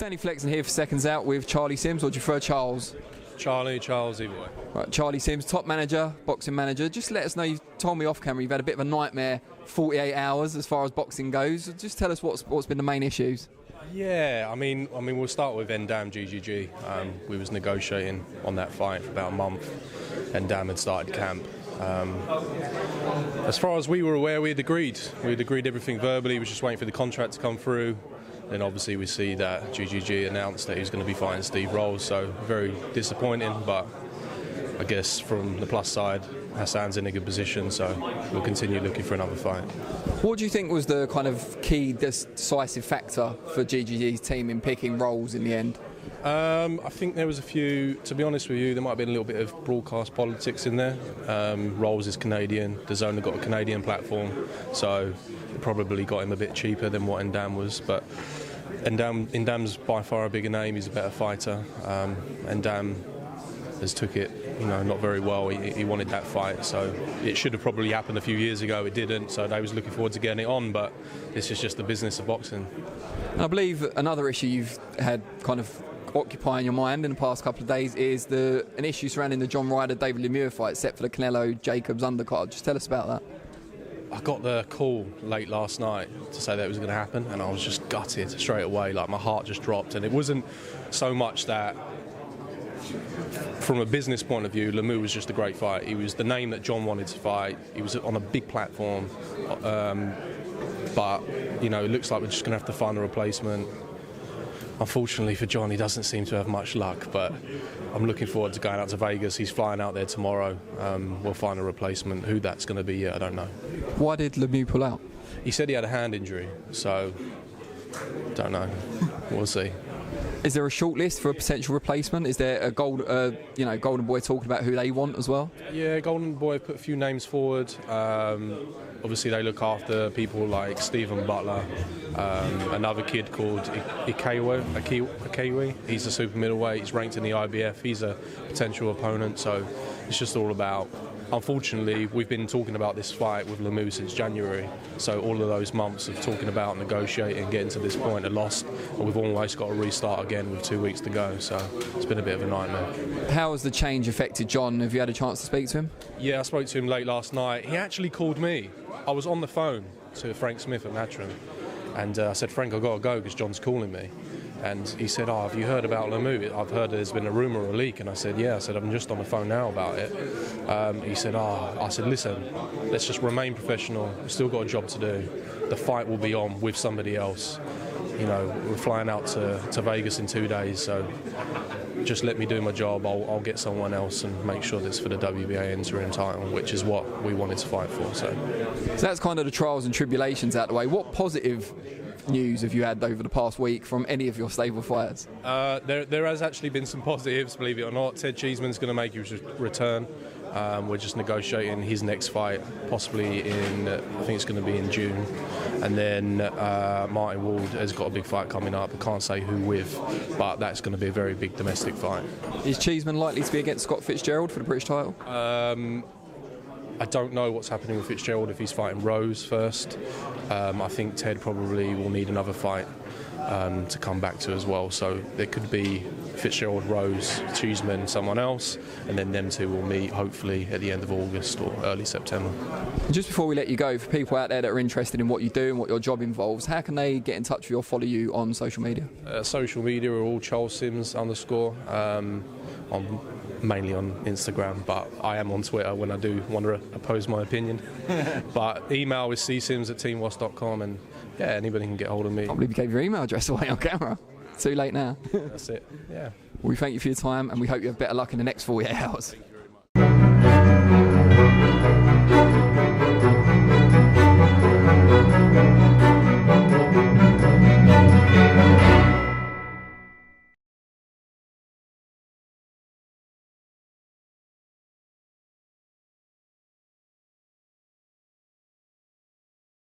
Sandy Flexen here for Seconds Out with Charlie Sims, or do you prefer Charles? Charles, either way. Right, Charlie Sims, top manager, boxing manager. Just let us know, you've told me off camera you've had a bit of a nightmare 48 hours as far as boxing goes. Just tell us what's been the main issues. Yeah, I mean, we'll start with Ndam GGG. We was negotiating on that fight for about a month. Ndam had started camp. As far as we were aware, we had agreed. We had agreed everything verbally. We were just waiting for the contract to come through. Then obviously we see that GGG announced that he was going to be fighting Steve Rolls, so very disappointing, but I guess from the plus side, Hassan's in a good position, so we'll continue looking for another fight. What do you think was the kind of key decisive factor for GGG's team in picking Rolls in the end? I think there was a few, to be honest with you, there might have been a little bit of broadcast politics in there. Rolls is Canadian, the Zone have got a Canadian platform, so it probably got him a bit cheaper than what Ndam was, but Ndam's by far a bigger name, he's a better fighter. Ndam has took it, not very well. He wanted that fight, so it should have probably happened a few years ago. It didn't, so they was looking forward to getting it on, but this is just the business of boxing. And I believe another issue you've had kind of occupying your mind in the past couple of days is an issue surrounding the John Ryder David Lemieux fight set for the Canelo Jacobs undercard. Just tell us about that. I got the call late last night to say that it was going to happen, and I was just gutted straight away. Like, my heart just dropped, and it wasn't so much that. From a business point of view, Lemieux was just a great fight. He was the name that John wanted to fight. He was on a big platform, but it looks like we're just going to have to find a replacement. Unfortunately for John, he doesn't seem to have much luck, but I'm looking forward to going out to Vegas. He's flying out there tomorrow. We'll find a replacement. Who that's going to be yet, I don't know. Why did Lemieux pull out? He said he had a hand injury, so don't know. We'll see. Is there a short list for a potential replacement? Is there a Golden Boy talking about who they want as well? Yeah, Golden Boy put a few names forward. Obviously, they look after people like Stephen Butler, another kid called Ikewe. He's a super middleweight. He's ranked in the IBF. He's a potential opponent. So it's just all about. Unfortunately, we've been talking about this fight with Lemieux since January, so all of those months of talking about negotiating, getting to this point are lost, and we've almost got to restart again with 2 weeks to go, so it's been a bit of a nightmare. How has the change affected John? Have you had a chance to speak to him? Yeah, I spoke to him late last night. He actually called me. I was on the phone to Frank Smith at Matchroom, and I said, Frank, I've got to go because John's calling me. And he said, have you heard about Lemieux? I've heard there's been a rumour or a leak. And I said, yeah. I said, I'm just on the phone now about it. He said, I said, listen, let's just remain professional. We've still got a job to do. The fight will be on with somebody else. We're flying out to Vegas in 2 days, so just let me do my job. I'll get someone else and make sure that's for the WBA interim title, which is what we wanted to fight for. So that's kind of the trials and tribulations out the way. What positive news have you had over the past week from any of your stable fighters? There has actually been some positives, believe it or not. Ted Cheeseman's going to make his return. We're just negotiating his next fight, possibly I think it's going to be in June. And then Martin Ward has got a big fight coming up. I can't say who with, but that's going to be a very big domestic fight. Is Cheeseman likely to be against Scott Fitzgerald for the British title? I don't know what's happening with Fitzgerald if he's fighting Rose first. I think Ted probably will need another fight to come back to as well. So there could be Fitzgerald, Rose, Cheeseman, someone else, and then them two will meet hopefully at the end of August or early September. Just before we let you go, for people out there that are interested in what you do and what your job involves, how can they get in touch with you or follow you on social media? Social media are all Charles Sims _ mainly on Instagram, but I am on Twitter when I do want to oppose my opinion. But email is csims@teamwas.com, and yeah, anybody can get hold of me. I can't believe you gave your email address away on camera. Too late now. That's it, yeah. We thank you for your time, and we hope you have better luck in the next 48 hours. Thank you very much.